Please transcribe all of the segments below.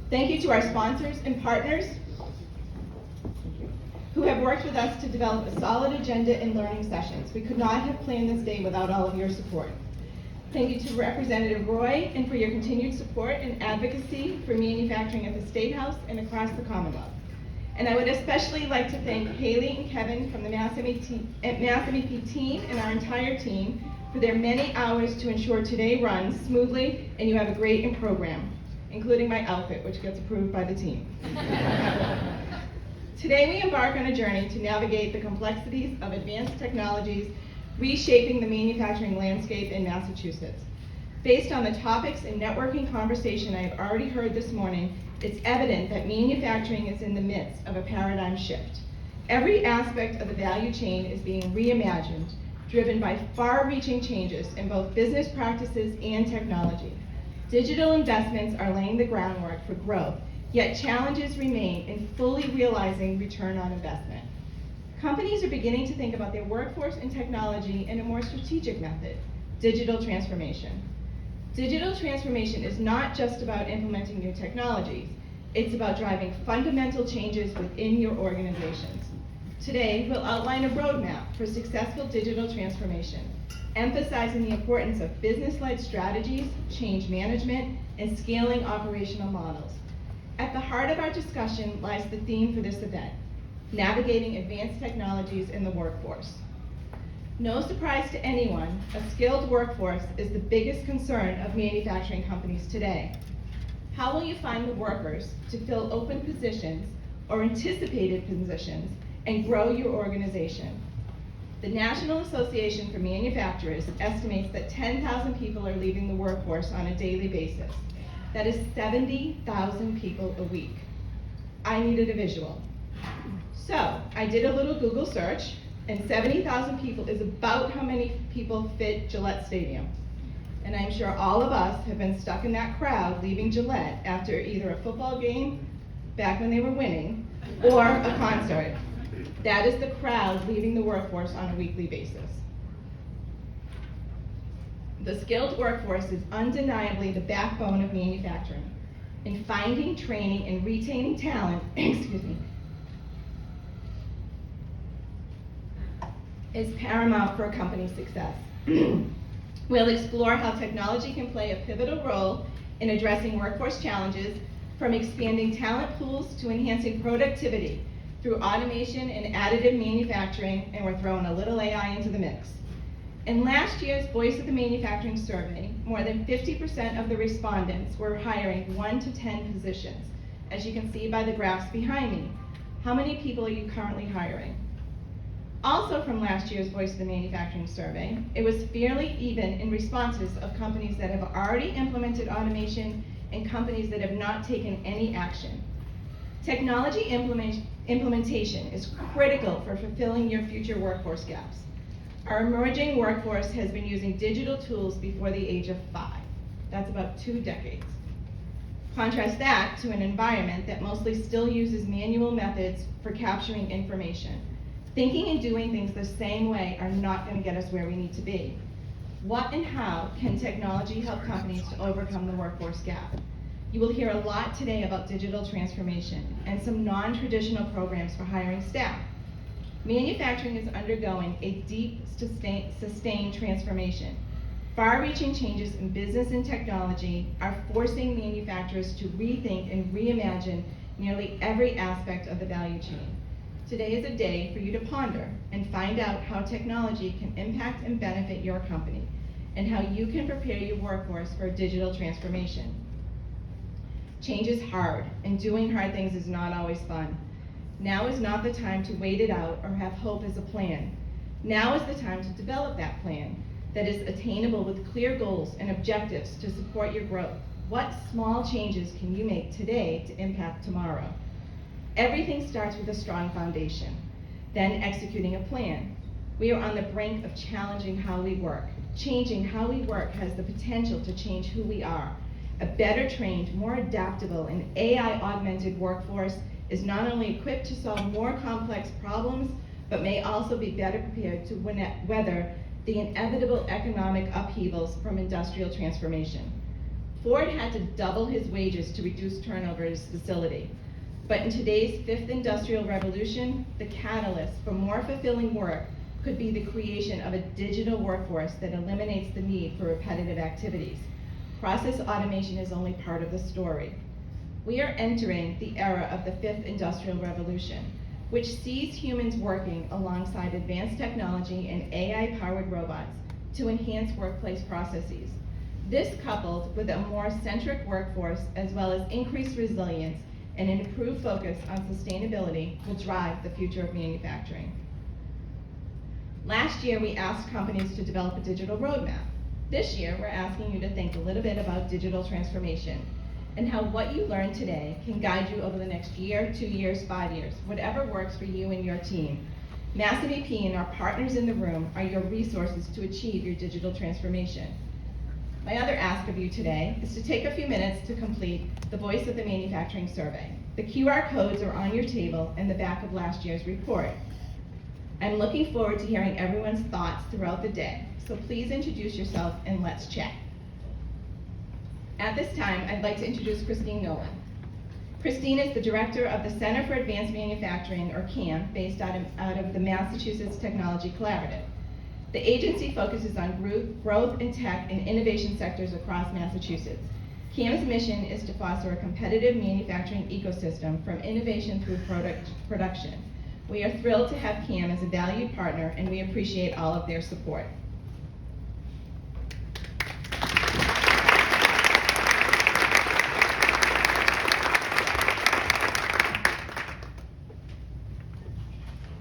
Thank you to our sponsors and partners who have worked with us to develop a solid agenda and learning sessions. We could not have planned this day without all of your support. Thank you to Representative Roy and for your continued support and advocacy for manufacturing at the State House and across the Commonwealth. And I would especially like to thank Haley and Kevin from the MassMEP team and our entire team for their many hours to ensure today runs smoothly and you have a great program, including my outfit, which gets approved by the team. Today we embark on a journey to navigate the complexities of advanced technologies reshaping the manufacturing landscape in Massachusetts. Based on the topics and networking conversation I have already heard this morning, it's evident that manufacturing is in the midst of a paradigm shift. Every aspect of the value chain is being reimagined, driven by far-reaching changes in both business practices and technology. Digital investments are laying the groundwork for growth, yet challenges remain in fully realizing return on investment. Companies are beginning to think about their workforce and technology in a more strategic method, digital transformation. Digital transformation is not just about implementing new technologies, it's about driving fundamental changes within your organizations. Today, we'll outline a roadmap for successful digital transformation, emphasizing the importance of business-led strategies, change management, and scaling operational models. At the heart of our discussion lies the theme for this event, navigating advanced technologies in the workforce. No surprise to anyone, a skilled workforce is the biggest concern of manufacturing companies today. How will you find the workers to fill open positions or anticipated positions and grow your organization? The National Association for Manufacturers estimates that 10,000 people are leaving the workforce on a daily basis. That is 70,000 people a week. I needed a visual. So I did a little Google search, and 70,000 people is about how many people fit Gillette Stadium. And I'm sure all of us have been stuck in that crowd leaving Gillette after either a football game, back when they were winning, or a concert. That is the crowd leaving the workforce on a weekly basis. The skilled workforce is undeniably the backbone of manufacturing. In finding, training, and retaining talent, is paramount for a company's success. We'll explore how technology can play a pivotal role in addressing workforce challenges, from expanding talent pools to enhancing productivity through automation and additive manufacturing, and we're throwing a little AI into the mix. In last year's Voice of the Manufacturing survey, more than 50% of the respondents were hiring 1 to 10 positions. As you can see by the graphs behind me, how many people are you currently hiring? Also from last year's Voice of the Manufacturing survey, it was fairly even in responses of companies that have already implemented automation and companies that have not taken any action. Technology implementation is critical for fulfilling your future workforce gaps. Our emerging workforce has been using digital tools before the age of 5. That's about 2 decades. Contrast that to an environment that mostly still uses manual methods for capturing information. Thinking and doing things the same way are not going to get us where we need to be. What and how can technology help companies to overcome the workforce gap? You will hear a lot today about digital transformation and some non-traditional programs for hiring staff. Manufacturing is undergoing a deep, sustained transformation. Far-reaching changes in business and technology are forcing manufacturers to rethink and reimagine nearly every aspect of the value chain. Today is a day for you to ponder and find out how technology can impact and benefit your company, and how you can prepare your workforce for a digital transformation. Change is hard, and doing hard things is not always fun. Now is not the time to wait it out or have hope as a plan. Now is the time to develop that plan that is attainable with clear goals and objectives to support your growth. What small changes can you make today to impact tomorrow? Everything starts with a strong foundation, then executing a plan. We are on the brink of challenging how we work. Changing how we work has the potential to change who we are. A better trained, more adaptable, and AI-augmented workforce is not only equipped to solve more complex problems, but may also be better prepared to weather the inevitable economic upheavals from industrial transformation. Ford had to double his wages to reduce turnover at his facility. But in today's fifth industrial revolution, the catalyst for more fulfilling work could be the creation of a digital workforce that eliminates the need for repetitive activities. Process automation is only part of the story. We are entering the era of the fifth industrial revolution, which sees humans working alongside advanced technology and AI-powered robots to enhance workplace processes. This, coupled with a more centric workforce as well as increased resilience and an improved focus on sustainability, will drive the future of manufacturing. Last year, we asked companies to develop a digital roadmap. This year, we're asking you to think a little bit about digital transformation and how what you learn today can guide you over the next year, 2 years, 5 years, whatever works for you and your team. MassMEP and our partners in the room are your resources to achieve your digital transformation. My other ask of you today is to take a few minutes to complete the Voice of the Manufacturing survey. The QR codes are on your table in the back of last year's report. I'm looking forward to hearing everyone's thoughts throughout the day, so please introduce yourself and let's chat. At this time, I'd like to introduce Christine Nolan. Christine is the director of the Center for Advanced Manufacturing, or CAM, based out of the Massachusetts Technology Collaborative. The agency focuses on growth in tech and innovation sectors across Massachusetts. CAM's mission is to foster a competitive manufacturing ecosystem from innovation through production. We are thrilled to have CAM as a valued partner, and we appreciate all of their support.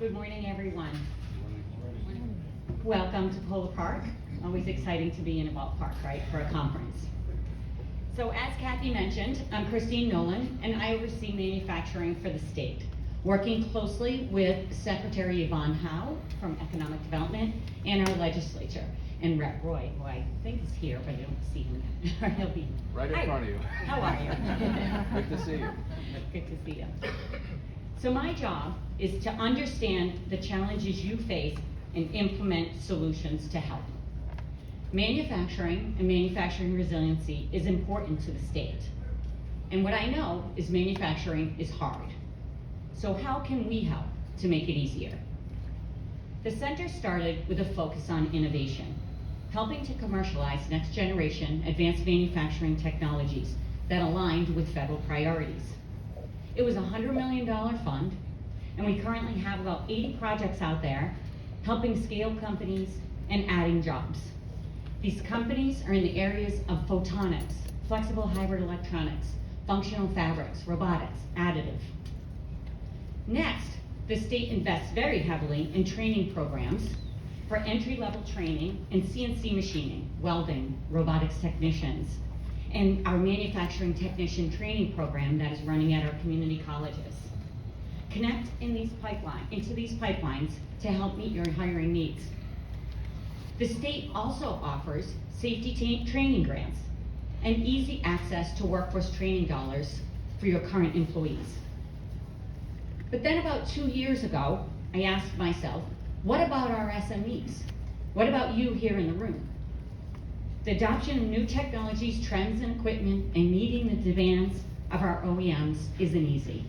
Good morning, everyone. Welcome to Polo Park. Always exciting to be in a ballpark, right, for a conference. So as Kathie mentioned, I'm Christine Nolan, and I oversee manufacturing for the state, working closely with Secretary Yvonne Howe from Economic Development and our legislature, and Rep. Roy, who I think is here, but I don't see him. Or he'll be right in front of you. How are you? Good to see you. Good to see you. So my job is to understand the challenges you face and implement solutions to help. Manufacturing and manufacturing resiliency is important to the state. And what I know is manufacturing is hard. So how can we help to make it easier? The center started with a focus on innovation, helping to commercialize next generation advanced manufacturing technologies that aligned with federal priorities. It was a $100 million fund, and we currently have about 80 projects out there helping scale companies and adding jobs. These companies are in the areas of photonics, flexible hybrid electronics, functional fabrics, robotics, additive. Next, the state invests very heavily in training programs for entry-level training in CNC machining, welding, robotics technicians, and our manufacturing technician training program that is running at our community colleges. Connect into these pipelines to help meet your hiring needs. The state also offers safety training grants and easy access to workforce training dollars for your current employees. But then about 2 years ago, I asked myself, what about our SMEs? What about you here in the room? The adoption of new technologies, trends, and equipment, and meeting the demands of our OEMs isn't easy.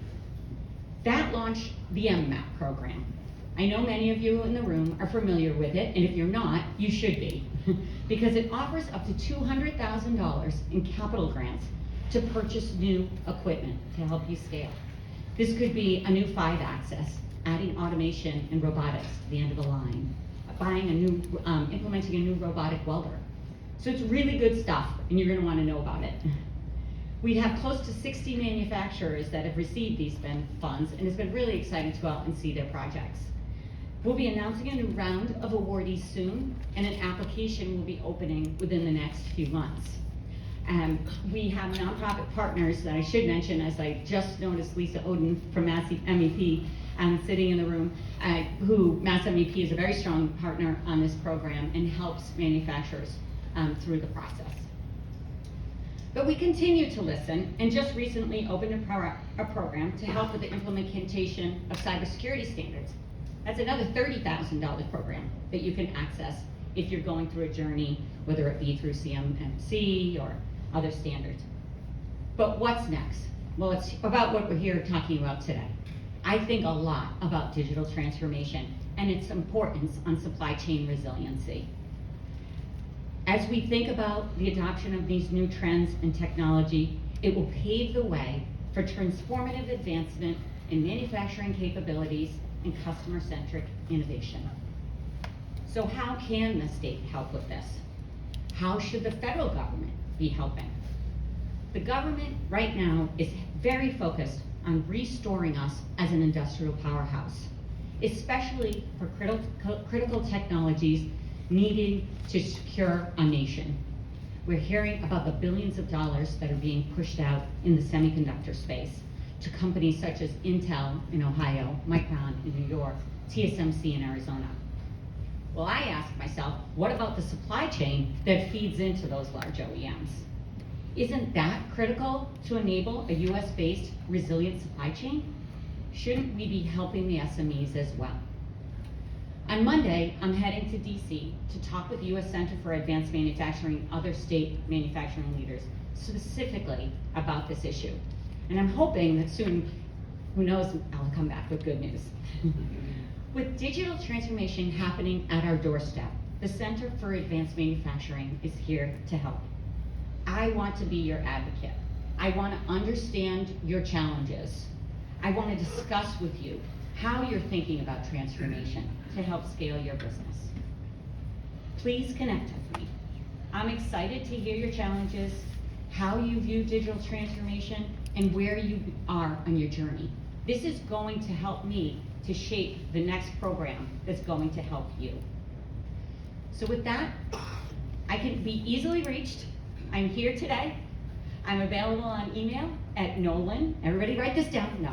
That launched the MassMEP program. I know many of you in the room are familiar with it, and if you're not, you should be, because it offers up to $200,000 in capital grants to purchase new equipment to help you scale. This could be a new 5-axis, adding automation and robotics to the end of the line, implementing a new robotic welder. So it's really good stuff, and you're going to want to know about it. We have close to 60 manufacturers that have received these funds, and it's been really exciting to go out and see their projects. We'll be announcing a new round of awardees soon, and an application will be opening within the next few months. We have nonprofit partners that I should mention, as I just noticed Lisa Oden from MassMEP sitting in the room, who MassMEP is a very strong partner on this program and helps manufacturers through the process. But we continue to listen, and just recently opened a program to help with the implementation of cybersecurity standards. That's another $30,000 program that you can access if you're going through a journey, whether it be through CMMC or other standards. But what's next? Well, it's about what we're here talking about today. I think a lot about digital transformation and its importance on supply chain resiliency. As we think about the adoption of these new trends and technology, it will pave the way for transformative advancement in manufacturing capabilities and customer-centric innovation. So how can the state help with this? How should the federal government be helping? The government right now is very focused on restoring us as an industrial powerhouse, especially for critical technologies needed to secure a nation. We're hearing about the billions of dollars that are being pushed out in the semiconductor space to companies such as Intel in Ohio, Micron in New York, TSMC in Arizona. Well, I ask myself, what about the supply chain that feeds into those large OEMs? Isn't that critical to enable a US-based resilient supply chain? Shouldn't we be helping the SMEs as well? On Monday, I'm heading to DC to talk with the US Center for Advanced Manufacturing and other state manufacturing leaders specifically about this issue. And I'm hoping that soon, who knows, I'll come back with good news. With digital transformation happening at our doorstep, the Center for Advanced Manufacturing is here to help. I want to be your advocate. I want to understand your challenges. I want to discuss with you how you're thinking about transformation to help scale your business. Please connect with me. I'm excited to hear your challenges, how you view digital transformation, and where you are on your journey. This is going to help me to shape the next program that's going to help you. So with that, I can be easily reached. I'm here today. I'm available on email at Nolan, everybody write this down, no.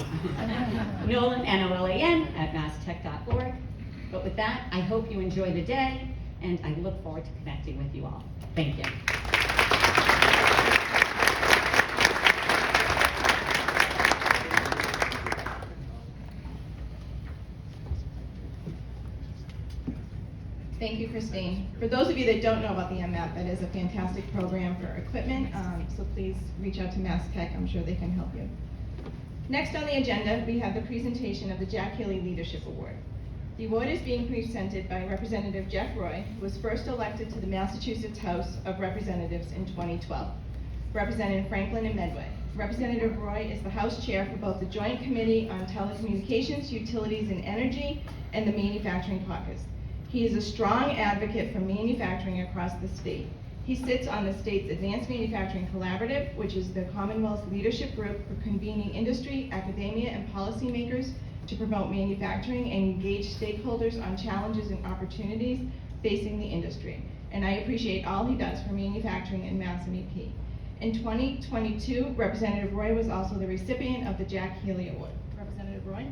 Nolan, N-O-L-A-N, @masstech.org. But with that, I hope you enjoy the day, and I look forward to connecting with you all. Thank you. Thank you, Christine. For those of you that don't know about the MassMEP, it is a fantastic program for equipment, so please reach out to MassTech. I'm sure they can help you. Next on the agenda, we have the presentation of the Jack Healy Leadership Award. The award is being presented by Representative Jeff Roy, who was first elected to the Massachusetts House of Representatives in 2012, representing Franklin and Medway. Representative Roy is the House Chair for both the Joint Committee on Telecommunications, Utilities, and Energy and the Manufacturing Caucus. He is a strong advocate for manufacturing across the state. He sits on the state's Advanced Manufacturing Collaborative, which is the Commonwealth's leadership group for convening industry, academia, and policymakers to promote manufacturing and engage stakeholders on challenges and opportunities facing the industry. And I appreciate all he does for manufacturing and MassMEP. In 2022, Representative Roy was also the recipient of the Jack Healy Award. Representative Roy.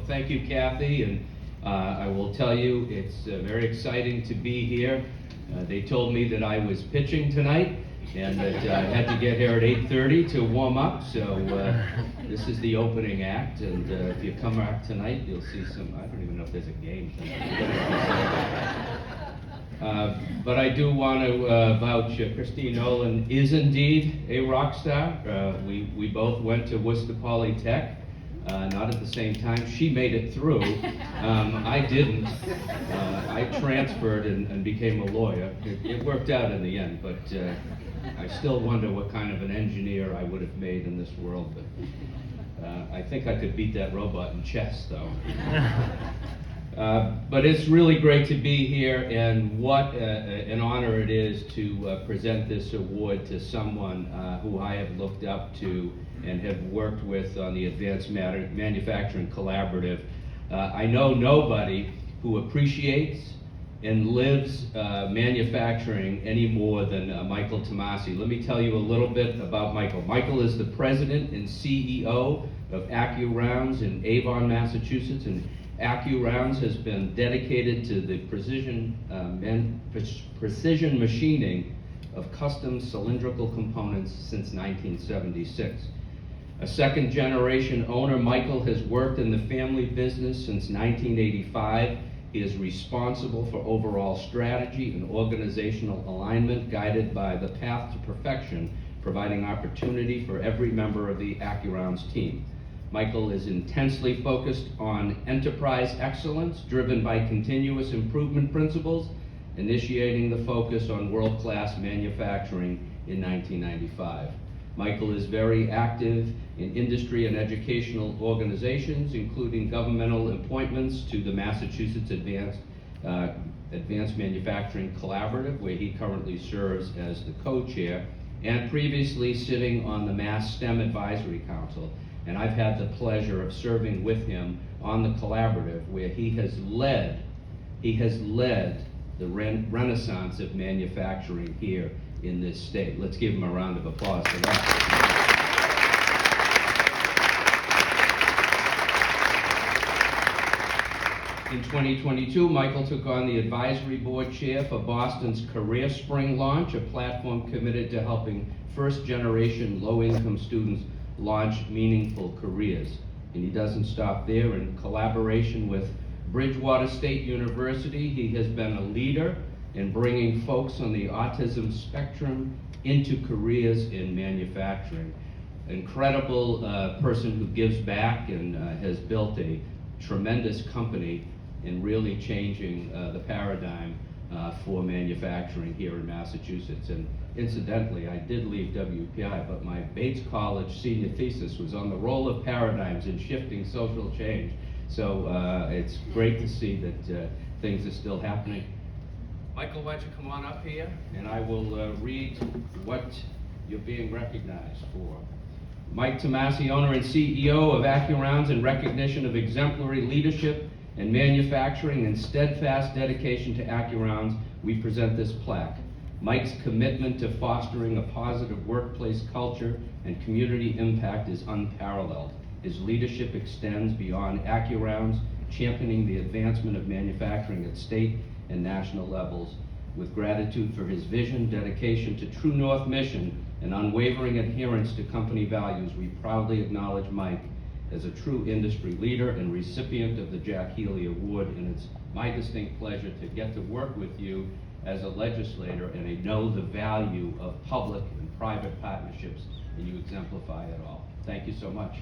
Thank you, Kathy, and I will tell you it's very exciting to be here. They told me that I was pitching tonight and that I had to get here at 8:30 to warm up, so this is the opening act, and if you come back tonight, you'll see some, I don't even know if there's a game tonight. But I do want to vouch, Christine Nolan is indeed a rock star. We both went to Worcester Polytech. Not at the same time. She made it through. I didn't. I transferred and became a lawyer. It worked out in the end, but I still wonder what kind of an engineer I would have made in this world. But I think I could beat that robot in chess, though. But it's really great to be here, and what an honor it is to present this award to someone who I have looked up to and have worked with on the Advanced Manufacturing Collaborative. I know nobody who appreciates and lives manufacturing any more than Michael Tomasi. Let me tell you a little bit about Michael. Michael is the president and CEO of AccuRounds in Avon, Massachusetts, and AccuRounds has been dedicated to the precision machining of custom cylindrical components since 1976. A second-generation owner, Michael has worked in the family business since 1985. He is responsible for overall strategy and organizational alignment, guided by the path to perfection, providing opportunity for every member of the AccuRounds team. Michael is intensely focused on enterprise excellence, driven by continuous improvement principles, initiating the focus on world-class manufacturing in 1995. Michael is very active in industry and educational organizations, including governmental appointments to the Massachusetts Advanced Manufacturing Collaborative, where he currently serves as the co-chair, and previously sitting on the Mass STEM Advisory Council. And I've had the pleasure of serving with him on the collaborative, where he has led the renaissance of manufacturing here in this state. Let's give him a round of applause for that. In 2022, Michael took on the advisory board chair for Boston's Career Spring Launch, a platform committed to helping first-generation low-income students launch meaningful careers. And he doesn't stop there. In collaboration with Bridgewater State University, he has been a leader in bringing folks on the autism spectrum into careers in manufacturing. Incredible person who gives back and has built a tremendous company in really changing the paradigm for manufacturing here in Massachusetts. And incidentally, I did leave WPI, but my Bates College senior thesis was on the role of paradigms in shifting social change. So it's great to see that things are still happening. Michael, why don't you come on up here, and I will read what you're being recognized for. Mike Tomasi, owner and CEO of AccuRounds, in recognition of exemplary leadership in manufacturing and steadfast dedication to AccuRounds, we present this plaque. Mike's commitment to fostering a positive workplace culture and community impact is unparalleled. His leadership extends beyond AccuRounds, championing the advancement of manufacturing at state and national levels. With gratitude for his vision, dedication to True North mission, and unwavering adherence to company values, we proudly acknowledge Mike as a true industry leader and recipient of the Jack Healy Award. And it's my distinct pleasure to get to work with you as a legislator, and I know the value of public and private partnerships, and you exemplify it all. Thank you so much.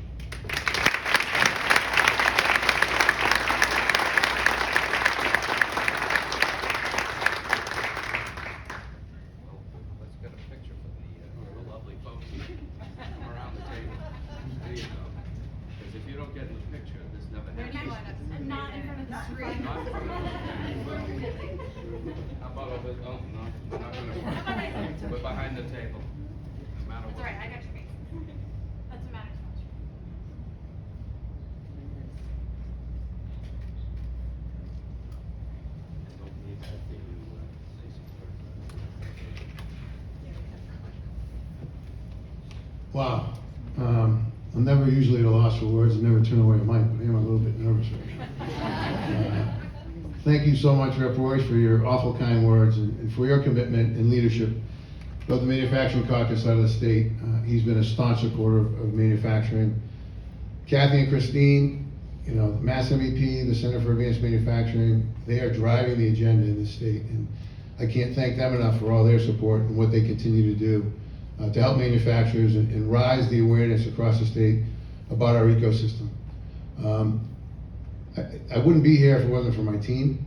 We're behind the table. No matter That's what. all right, I got your face. That's what matters most. Wow. I'm never usually at a loss for words and never turn away a mic, but I am a little bit nervous right now. Thank you so much, Rep. Royce, for your awful kind words and for your commitment and leadership of the Manufacturing Caucus out of the state. He's been a staunch supporter of manufacturing. Kathie and Christine, you know, MassMEP, the Center for Advanced Manufacturing, they are driving the agenda in the state. And I can't thank them enough for all their support and what they continue to do to help manufacturers and rise the awareness across the state about our ecosystem. I wouldn't be here if it wasn't for my team,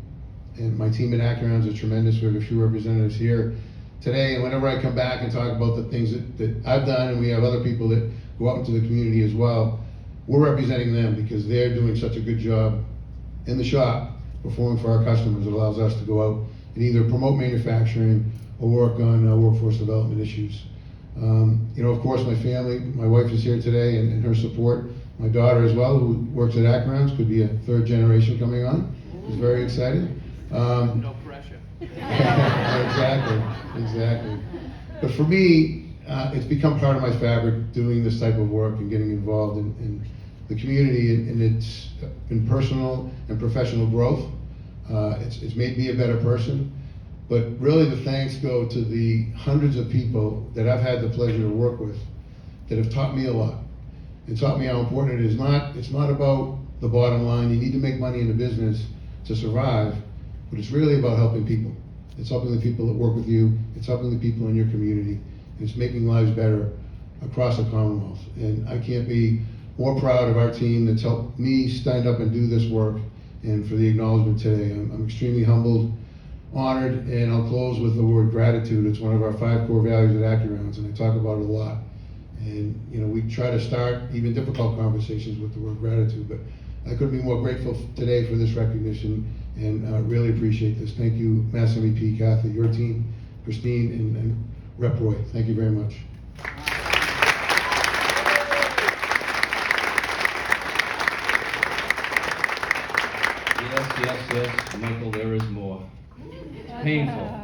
and my team at AccuRounds is tremendous. We have a few representatives here today, and whenever I come back and talk about the things that I've done, and we have other people that go out into the community as well, we're representing them because they're doing such a good job in the shop performing for our customers. It allows us to go out and either promote manufacturing or work on workforce development issues. You know, of course, my family, my wife is here today and her support. My daughter as well, who works at AccuRounds, could be a third generation coming on. Is very excited. No pressure. Exactly. But for me, it's become part of my fabric doing this type of work and getting involved in the community, and it's been personal and professional growth. It's made me a better person. But really the thanks go to the hundreds of people that I've had the pleasure to work with that have taught me a lot. It taught me how important it is. It's not about the bottom line. You need to make money in the business to survive, but it's really about helping people. It's helping the people that work with you. It's helping the people in your community. And it's making lives better across the Commonwealth. And I can't be more proud of our team that's helped me stand up and do this work, and for the acknowledgement today. I'm extremely humbled, honored, and I'll close with the word gratitude. It's one of our 5 core values at AccuRounds, and I talk about it a lot. And we try to start even difficult conversations with the word gratitude, but I couldn't be more grateful today for this recognition, and really appreciate this. Thank you, MassMEP, Kathie, your team, Christine, and Rep Roy. Thank you very much. Yes, Michael, there is more. Painful.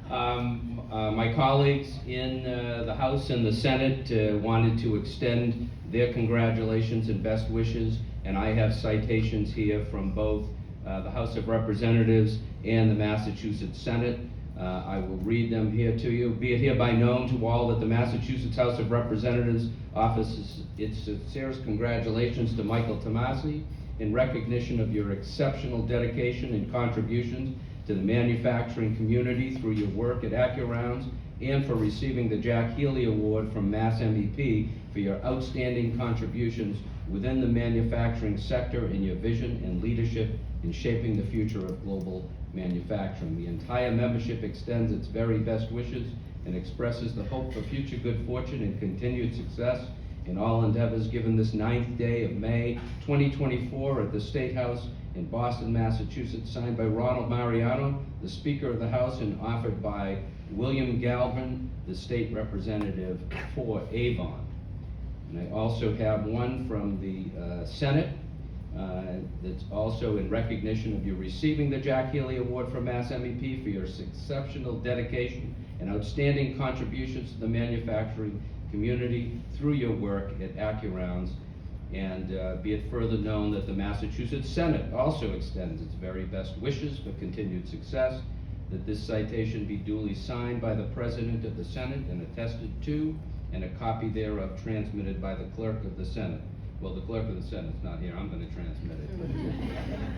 My colleagues in the House and the Senate wanted to extend their congratulations and best wishes, and I have citations here from both the House of Representatives and the Massachusetts Senate. I will read them here to you. Be it hereby known to all that the Massachusetts House of Representatives offers its sincerest congratulations to Michael Tomasi in recognition of your exceptional dedication and contributions to the manufacturing community through your work at AccuRounds, and for receiving the Jack Healy Award from MassMEP for your outstanding contributions within the manufacturing sector and your vision and leadership in shaping the future of global manufacturing. The entire membership extends its very best wishes and expresses the hope for future good fortune and continued success in all endeavors given this 9th day of May 2024 at the State House in Boston, Massachusetts, signed by Ronald Mariano, the Speaker of the House, and offered by William Galvin, the State Representative for Avon. And I also have one from the Senate that's also in recognition of you receiving the Jack Healy Award from MassMEP for your exceptional dedication and outstanding contributions to the manufacturing community through your work at AccuRounds. And be it further known that the Massachusetts Senate also extends its very best wishes for continued success, that this citation be duly signed by the President of the Senate and attested to, and a copy thereof transmitted by the Clerk of the Senate. Well, the Clerk of the Senate's not here, I'm going to transmit it.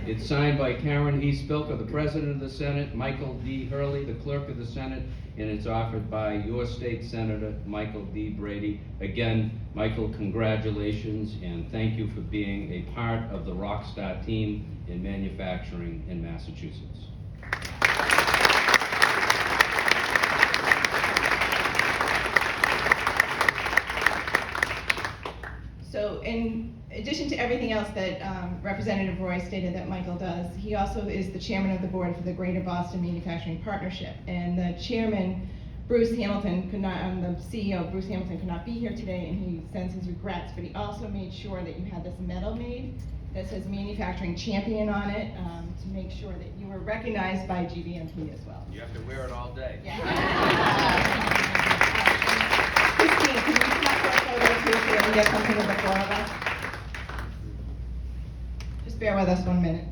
It's signed by Karen E. Spilka, the President of the Senate, Michael D. Hurley, the Clerk of the Senate, and it's offered by your state Senator, Michael D. Brady. Again, Michael, congratulations, and thank you for being a part of the Rockstar team in manufacturing in Massachusetts. So in addition to everything else that Representative Roy stated that Michael does, he also is the chairman of the board for the Greater Boston Manufacturing Partnership. And the chairman, Bruce Hamilton, the CEO, Bruce Hamilton, could not be here today, and he sends his regrets, but he also made sure that you had this medal made that says Manufacturing Champion on it, to make sure that you were recognized by GBMP as well. You have to wear it all day. Yeah. Christine, can you come up for a photo too, so we can get something with the four of us? Just bear with us 1 minute.